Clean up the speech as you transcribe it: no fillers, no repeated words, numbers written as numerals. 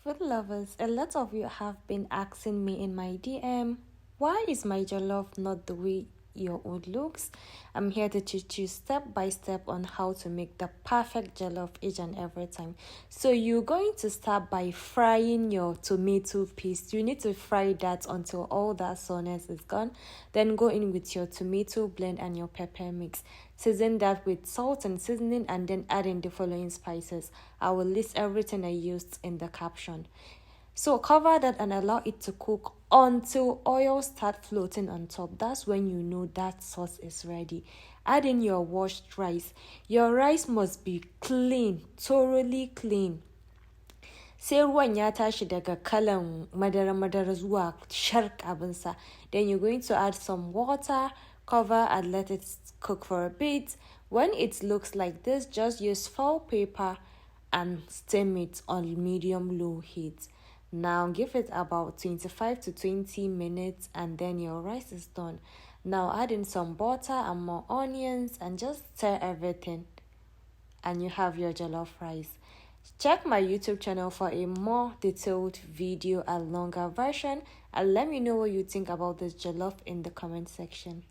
Food lovers, a lot of you have been asking me in my DM, why is my jollof not the way your own looks? I'm here to teach you step by step on how to make the perfect jollof each and every time. So you're going to start by frying your tomato paste. You need to fry that until all that sourness is gone. Then go in with your tomato blend and your pepper mix. Season that with salt and seasoning and then add in the following spices. I will list everything I used in the caption. So cover that and allow it to cook until oil start floating on top. That's when you know that sauce is ready. Add in your washed rice. Your rice must be clean, thoroughly clean. Sai ruwan ya tashi daga kalan madara zuwa shark abinsa. Then you're going to add some water, cover and let it cook for a bit. When it looks like this, just use foil paper and steam it on medium-low heat. Now give it about 25 to 20 minutes and then your rice is done. Now add in some butter and more onions and just stir everything and you have your jollof rice. Check my YouTube channel for a more detailed video and longer version and let me know what you think about this jollof in the comment section.